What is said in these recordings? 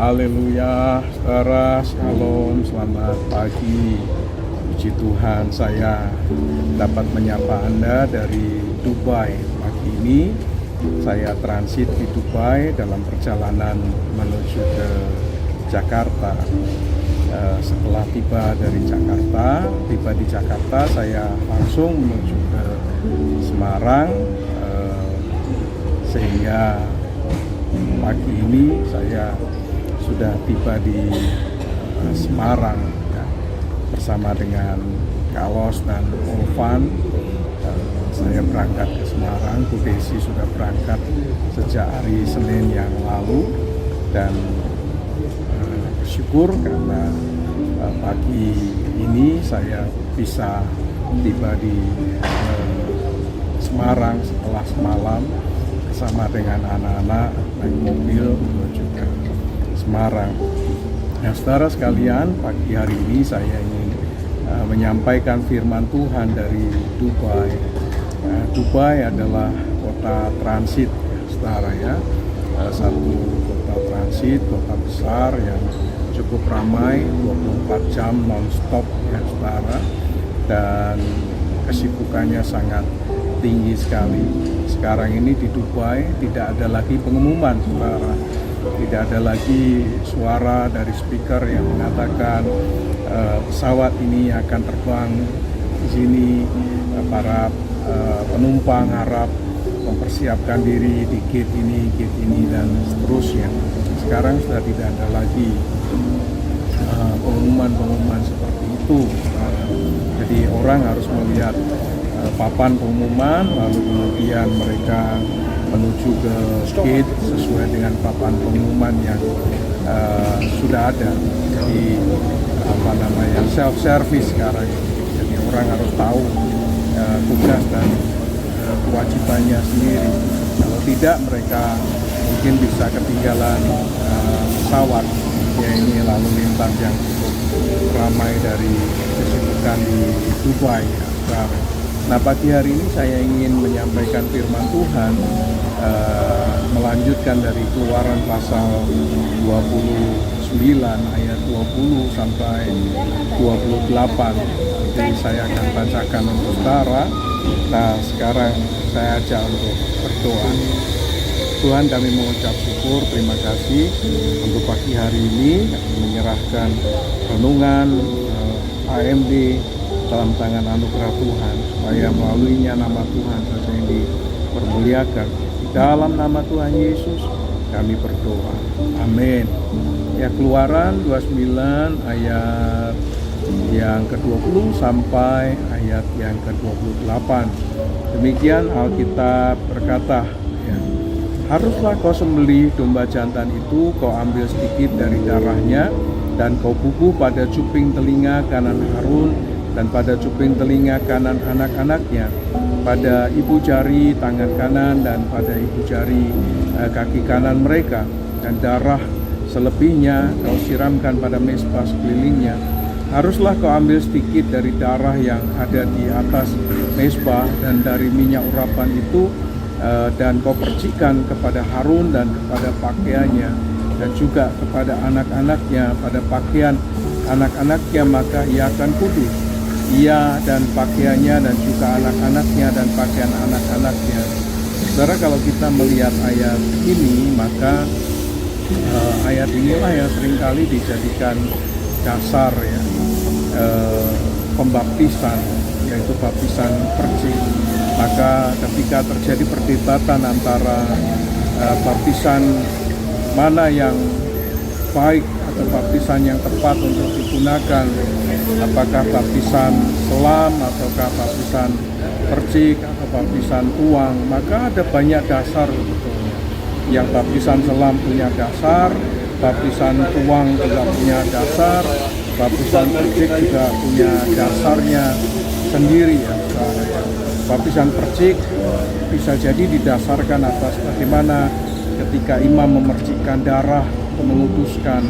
Haleluya, saudara, shalom, selamat pagi. Puji Tuhan, saya dapat menyapa Anda dari Dubai. Pagi ini saya transit di Dubai dalam perjalanan menuju ke Jakarta. Setelah tiba di Jakarta, saya langsung menuju ke Semarang, sehingga pagi ini saya sudah tiba di Semarang ya, bersama dengan Kalos dan Olvan. Saya berangkat ke Semarang. Bu Desi sudah berangkat sejak hari Senin yang lalu, dan bersyukur karena pagi ini saya bisa tiba di Semarang setelah semalam bersama dengan anak-anak naik mobil menuju ke Semarang. Nah, saudara sekalian, pagi hari ini saya ingin menyampaikan firman Tuhan dari Dubai. Dubai adalah kota transit, saudara ya, satu kota transit, kota besar yang cukup ramai, 24 jam non-stop ya saudara, dan kesibukannya sangat tinggi sekali. Sekarang ini di Dubai tidak ada lagi pengumuman, saudara. Tidak ada lagi suara dari speaker yang mengatakan pesawat ini akan terbang di sini, para penumpang harap mempersiapkan diri di gate ini dan seterusnya. Sekarang sudah tidak ada lagi pengumuman seperti itu. Jadi orang harus melihat papan pengumuman, lalu kemudian mereka menuju ke gate sesuai dengan papan pengumuman yang sudah ada. Jadi self service sekarang. Jadi orang harus tahu tugas dan kewajibannya sendiri. Kalau tidak, mereka mungkin bisa ketinggalan pesawat. Ya, ini lalu lintas yang cukup ramai dari kesibukan di Dubai ya. Nah, pagi hari ini saya ingin menyampaikan firman Tuhan, melanjutkan dari Keluaran pasal 29 ayat 20 sampai 28. Jadi saya akan bacakan untuk saudara. Nah, sekarang saya ajak untuk berdoa. Tuhan, kami mengucap syukur, terima kasih untuk pagi hari ini. Kami menyerahkan renungan AMD dalam tangan anugerah Tuhan, supaya melaluinya nama Tuhan saja yang dipermuliakan. Di dalam nama Tuhan Yesus kami berdoa, amin. Ya, Keluaran 29 ayat yang ke-20 sampai ayat yang ke-28. Demikian Alkitab berkata, ya, haruslah kau sembelih domba jantan itu, kau ambil sedikit dari darahnya, dan kau bubuh pada cuping telinga kanan Harun dan pada cuping telinga kanan anak-anaknya, pada ibu jari tangan kanan dan pada ibu jari kaki kanan mereka, dan darah selebihnya kau siramkan pada mezbah sekelilingnya. Haruslah kau ambil sedikit dari darah yang ada di atas mezbah dan dari minyak urapan itu, dan kau percikan kepada Harun dan kepada pakaiannya, dan juga kepada anak-anaknya pada pakaian anak-anaknya, maka ia akan kudus, ia dan pakaiannya, dan juga anak-anaknya dan pakaian anak-anaknya. Saudara, kalau kita melihat ayat ini, maka ayat inilah yang seringkali dijadikan dasar ya, pembaptisan, yaitu baptisan percik. Maka ketika terjadi perdebatan antara baptisan mana yang baik atau baptisan yang tepat untuk digunakan, apakah baptisan selam ataukah baptisan percik atau baptisan tuang, maka ada banyak dasar sebetulnya. Yang baptisan selam punya dasar, baptisan tuang juga punya dasar, baptisan percik juga punya dasarnya sendiri ya. Baptisan percik bisa jadi didasarkan atas bagaimana ketika imam memercikkan darah untuk menguduskan,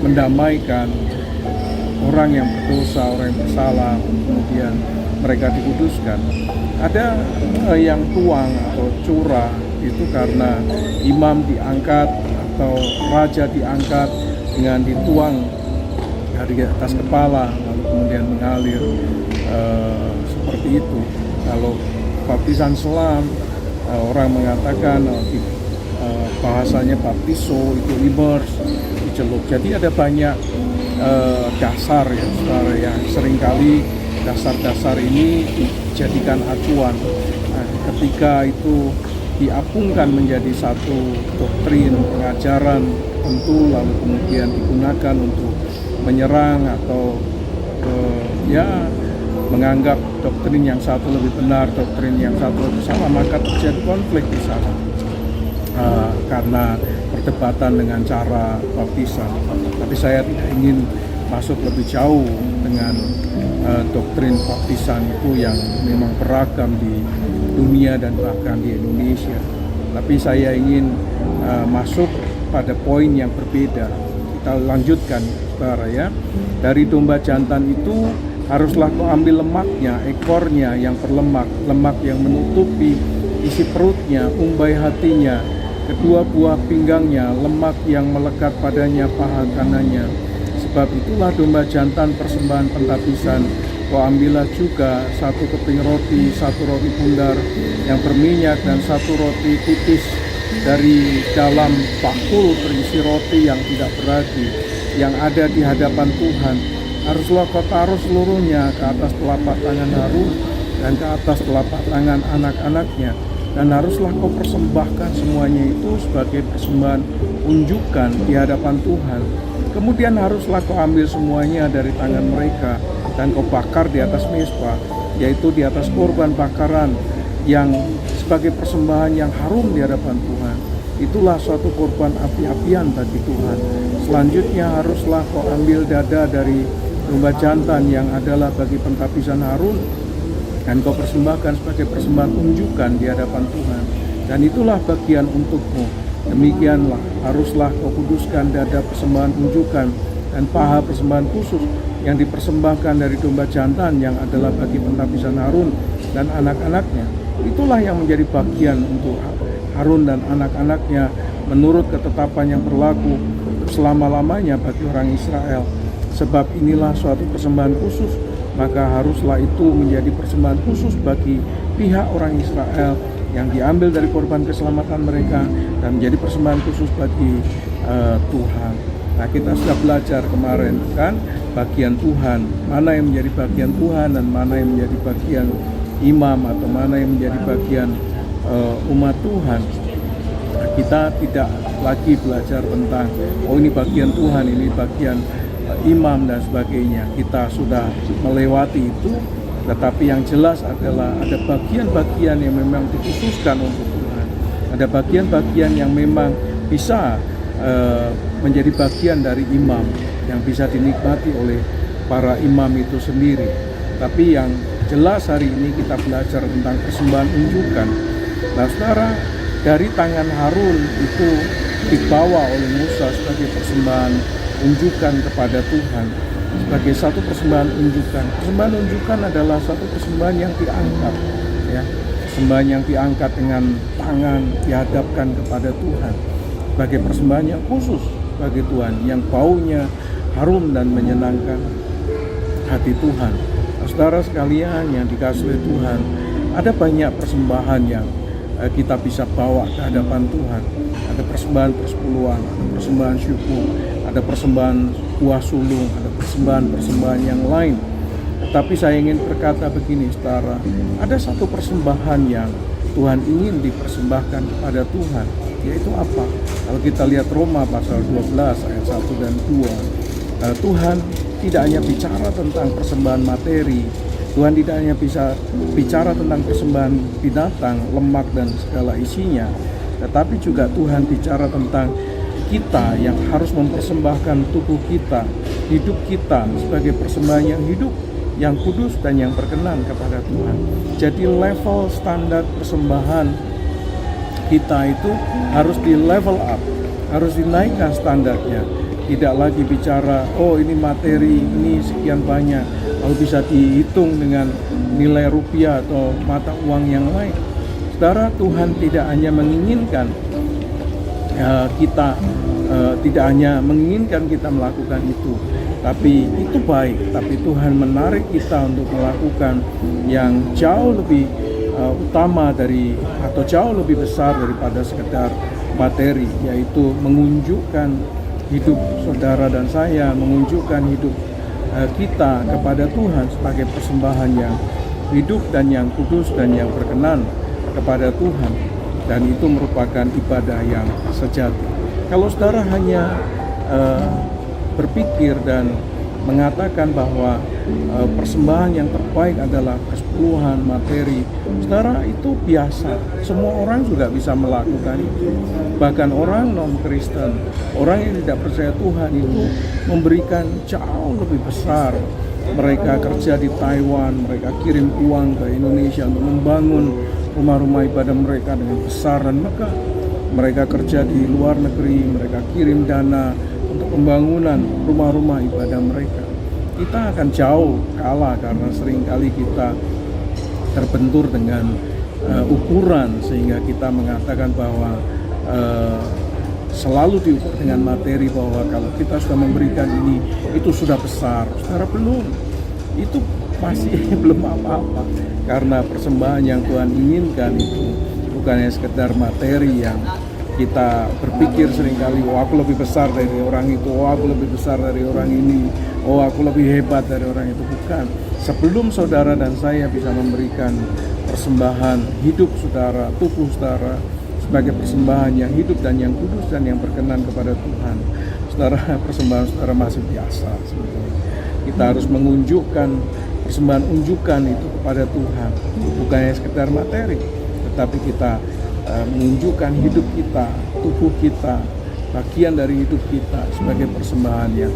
mendamaikan orang yang berdosa, orang yang bersalah, kemudian mereka dikuduskan. Ada yang tuang atau curah itu karena imam diangkat atau raja diangkat dengan dituang dari atas kepala lalu kemudian mengalir seperti itu. Kalau baptisan selam, orang mengatakan bahasanya baptiso itu immerse, dicelup. Jadi ada banyak dasar ya saudara, yang seringkali dasar-dasar ini dijadikan acuan. Nah, ketika itu diapungkan menjadi satu doktrin pengajaran tentu, lalu kemudian digunakan untuk menyerang atau menganggap doktrin yang satu lebih benar, doktrin yang satu lebih salah, maka terjadi konflik di sana karena perdebatan dengan cara baptisan. Tapi saya tidak ingin masuk lebih jauh dengan doktrin baptisan itu yang memang beragam di dunia dan bahkan di Indonesia. Tapi saya ingin masuk pada poin yang berbeda. Kita lanjutkan, saudara ya. Dari domba jantan itu haruslah kau ambil lemaknya, ekornya yang berlemak, lemak yang menutupi isi perutnya, umbai hatinya, kedua buah pinggangnya, lemak yang melekat padanya paha kanannya. Sebab itulah domba jantan persembahan pentapisan. Kau ambillah juga satu keping roti, satu roti bundar yang berminyak, dan satu roti tipis dari dalam bakul berisi roti yang tidak beragi, yang ada di hadapan Tuhan. Haruslah kau taruh seluruhnya ke atas telapak tangan Harun dan ke atas telapak tangan anak-anaknya, dan haruslah kau persembahkan semuanya itu sebagai persembahan unjukan di hadapan Tuhan. Kemudian haruslah kau ambil semuanya dari tangan mereka dan kau bakar di atas mezbah, yaitu di atas korban bakaran yang sebagai persembahan yang harum di hadapan Tuhan. Itulah suatu korban api-apian bagi Tuhan. Selanjutnya haruslah kau ambil dada dari domba jantan yang adalah bagi pentapisan Harun, dan kau persembahkan sebagai persembahan unjukan di hadapan Tuhan. Dan itulah bagian untukmu. Demikianlah haruslah kau kuduskan dada persembahan unjukan dan paha persembahan khusus yang dipersembahkan dari domba jantan yang adalah bagi pentapisan Harun dan anak-anaknya. Itulah yang menjadi bagian untuk Harun dan anak-anaknya menurut ketetapan yang berlaku selama-lamanya bagi orang Israel. Sebab inilah suatu persembahan khusus, maka haruslah itu menjadi persembahan khusus bagi pihak orang Israel yang diambil dari korban keselamatan mereka dan menjadi persembahan khusus bagi Tuhan. Nah, kita sudah belajar kemarin kan bagian Tuhan, mana yang menjadi bagian Tuhan dan mana yang menjadi bagian imam atau mana yang menjadi bagian umat Tuhan. Nah, kita tidak lagi belajar tentang ini bagian Tuhan, ini bagian imam dan sebagainya. Kita sudah melewati itu, tetapi yang jelas adalah ada bagian-bagian yang memang dikhususkan untuk Tuhan. Ada bagian-bagian yang memang bisa menjadi bagian dari imam, yang bisa dinikmati oleh para imam itu sendiri. Tapi yang jelas hari ini kita belajar tentang persembahan unjukan. Nah, saudara, dari tangan Harun itu dibawa oleh Musa sebagai persembahan unjukan kepada Tuhan, sebagai satu persembahan unjukan. Persembahan unjukan adalah satu persembahan yang diangkat, ya, persembahan yang diangkat dengan tangan dihadapkan kepada Tuhan sebagai persembahan yang khusus bagi Tuhan, yang baunya harum dan menyenangkan hati Tuhan. Nah, saudara sekalian yang dikasihi oleh Tuhan, ada banyak persembahan yang kita bisa bawa ke hadapan Tuhan. Ada persembahan persepuluhan, ada persembahan syukur, ada persembahan buah sulung, ada persembahan yang lain. Tetapi saya ingin berkata begini, saudara, ada satu persembahan yang Tuhan ingin dipersembahkan kepada Tuhan, yaitu apa? Kalau kita lihat Roma pasal 12 ayat 1 dan 2, Tuhan tidak hanya bicara tentang persembahan materi, Tuhan tidak hanya bisa bicara tentang persembahan binatang, lemak dan segala isinya, tetapi juga Tuhan bicara tentang kita yang harus mempersembahkan tubuh kita, hidup kita sebagai persembahan yang hidup, yang kudus dan yang berkenan kepada Tuhan. Jadi level standar persembahan kita itu harus di level up, harus dinaikkan standarnya. Tidak lagi bicara, ini materi, ini sekian banyak, lalu bisa dihitung dengan nilai rupiah atau mata uang yang lain. Saudara, Tuhan tidak hanya menginginkan kita tidak hanya menginginkan kita melakukan itu, tapi itu baik, tapi Tuhan menarik kita untuk melakukan yang jauh lebih utama atau jauh lebih besar daripada sekedar materi, yaitu mengunjukkan hidup saudara dan saya, mengunjukkan hidup kita kepada Tuhan sebagai persembahan yang hidup dan yang kudus dan yang berkenan kepada Tuhan, dan itu merupakan ibadah yang sejati. Kalau saudara hanya berpikir dan mengatakan bahwa persembahan yang terbaik adalah kesepuluhan materi, saudara, itu biasa. Semua orang juga bisa melakukan itu. Bahkan orang non-Kristen, orang yang tidak percaya Tuhan itu memberikan jauh lebih besar. Mereka kerja di Taiwan, mereka kirim uang ke Indonesia untuk membangun rumah-rumah ibadah mereka dengan besar dan megah. Mereka kerja di luar negeri, mereka kirim dana untuk pembangunan rumah-rumah ibadah mereka. Kita akan jauh kalah karena seringkali kita terbentur dengan ukuran, sehingga kita mengatakan bahwa selalu diukur dengan materi, bahwa kalau kita sudah memberikan ini, itu sudah besar. Saudara, belum. Itu masih belum apa-apa, karena persembahan yang Tuhan inginkan itu bukannya sekedar materi yang kita berpikir seringkali, oh aku lebih besar dari orang itu, oh aku lebih besar dari orang ini, oh aku lebih hebat dari orang itu. Bukan. Sebelum saudara dan saya bisa memberikan persembahan hidup saudara, tubuh saudara, sebagai persembahan yang hidup dan yang kudus dan yang berkenan kepada Tuhan, saudara, persembahan saudara masih biasa sebetulnya. Kita harus mengunjukkan persembahan unjukan itu kepada Tuhan, bukannya sekedar materi, tetapi kita menunjukkan hidup kita, tubuh kita, bagian dari hidup kita sebagai persembahan yang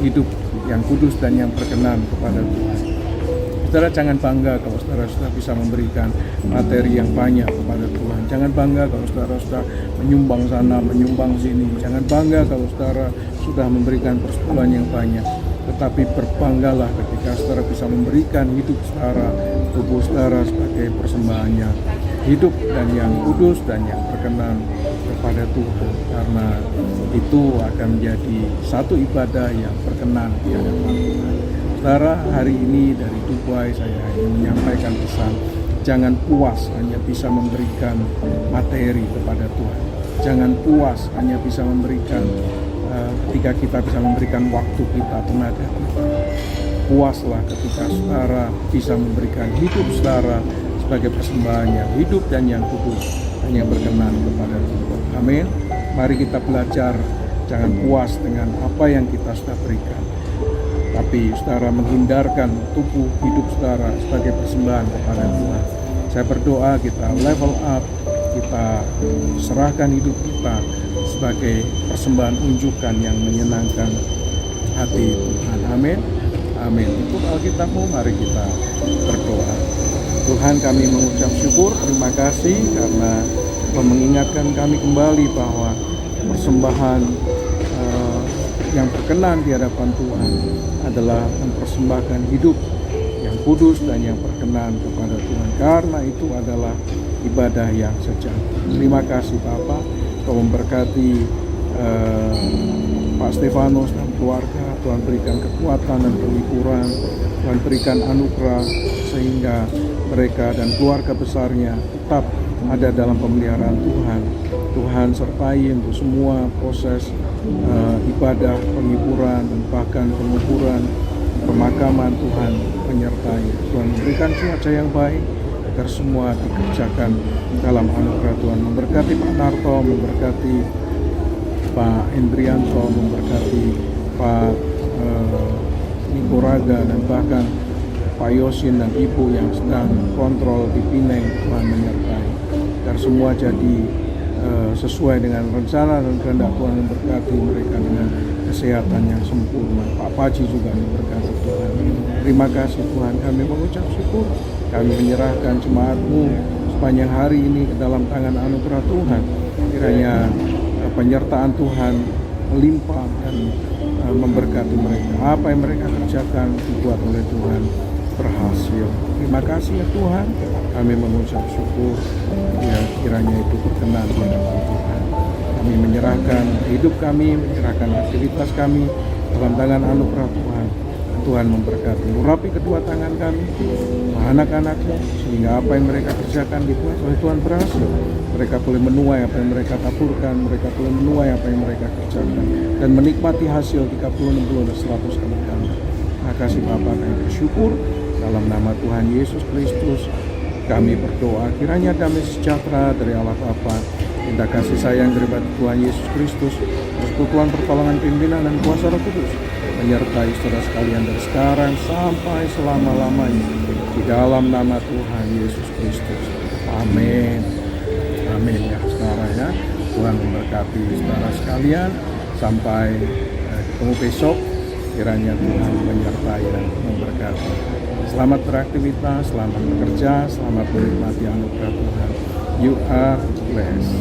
hidup, yang kudus dan yang berkenan kepada Tuhan. Saudara, jangan bangga kalau saudara sudah bisa memberikan materi yang banyak kepada Tuhan. Jangan bangga kalau saudara sudah menyumbang sana, menyumbang sini. Jangan bangga kalau saudara sudah memberikan persepuluhan yang banyak. Tetapi berbanggalah ketika saudara bisa memberikan hidup saudara, tubuh saudara sebagai persembahannya, hidup dan yang kudus dan yang berkenan kepada Tuhan, karena itu akan menjadi satu ibadah yang berkenan di hadapan Tuhan. Saudara, hari ini dari Dubai saya ingin menyampaikan pesan, jangan puas hanya bisa memberikan materi kepada Tuhan. Jangan puas hanya bisa memberikan ketika kita bisa memberikan waktu kita, tenaga kita. Puaslah ketika saudara bisa memberikan hidup saudara sebagai persembahan yang hidup dan yang kudus dan yang berkenan kepada Tuhan. Amin. Mari kita belajar jangan puas dengan apa yang kita sudah berikan, tapi saudara menghindarkan tubuh hidup saudara sebagai persembahan kepada Tuhan. Saya berdoa kita level up, kita serahkan hidup kita sebagai persembahan unjukan yang menyenangkan hati Tuhan. Amin. Amin. Untuk Alkitabmu, mari kita berdoa. Tuhan, kami mengucap syukur, terima kasih karena mengingatkan kami kembali bahwa persembahan yang berkenan di hadapan Tuhan adalah mempersembahkan hidup yang kudus dan yang berkenan kepada Tuhan, karena itu adalah ibadah yang sejati. Terima kasih Bapa, Kau memberkati Pak Stefanus dan keluarga. Tuhan berikan kekuatan dan penghiburan, Tuhan berikan anugerah sehingga mereka dan keluarga besarnya tetap ada dalam pemeliharaan Tuhan. Tuhan sertai untuk semua proses ibadah, penghiburan, dan bahkan penguburan, pemakaman. Tuhan menyertai. Tuhan memberikan cuaca yang baik agar semua dikerjakan dalam anugerah Tuhan. Memberkati Pak Narto, memberkati Pak Hendrianto, memberkati Pak Nikoraga, dan bahkan Pak Yosin dan Ibu yang sedang kontrol di Pineng. Tuhan menyertai agar semua jadi sesuai dengan rencana dan kehendak Tuhan. Memberkati mereka dengan kesehatan yang sempurna. Pak Paji juga memberkati Tuhan. Terima kasih Tuhan, kami mengucap syukur. Kami menyerahkan jemaat-Mu sepanjang hari ini ke dalam tangan anugerah Tuhan. Kiranya penyertaan Tuhan melimpah dan memberkati mereka. Apa yang mereka kerjakan dibuat oleh Tuhan berhasil. Terima kasih ya Tuhan. Kami mengucap syukur. Ya, kiranya itu berkenan di hadapan Tuhan. Kami menyerahkan hidup kami, menyerahkan aktivitas kami dalam tangan anugerah Tuhan. Tuhan memberkati, urapi kedua tangan kami, anak-anakmu, sehingga apa yang mereka kerjakan di Tuhan, oleh Tuhan berhasil. Mereka boleh menuai apa yang mereka taburkan, mereka boleh menuai apa yang mereka kerjakan, dan menikmati hasil 30, 60, dan 100 kali ganda. Terima kasih Bapa, kami bersyukur. Dalam nama Tuhan Yesus Kristus, kami berdoa, kiranya damai sejahtera dari Allah Bapa, cinta kasih sayang daripada Tuhan Yesus Kristus, persekutuan pertolongan pimpinan dan kuasa Roh Kudus menyertai saudara sekalian dari sekarang sampai selama-lamanya, di dalam nama Tuhan Yesus Kristus. Amin. Amin ya saudara ya. Tuhan memberkati saudara sekalian. Sampai ketemu besok. Kiranya Tuhan menyertai dan memberkati. Selamat beraktivitas, selamat bekerja, selamat menikmati anugerah Tuhan. You are blessed.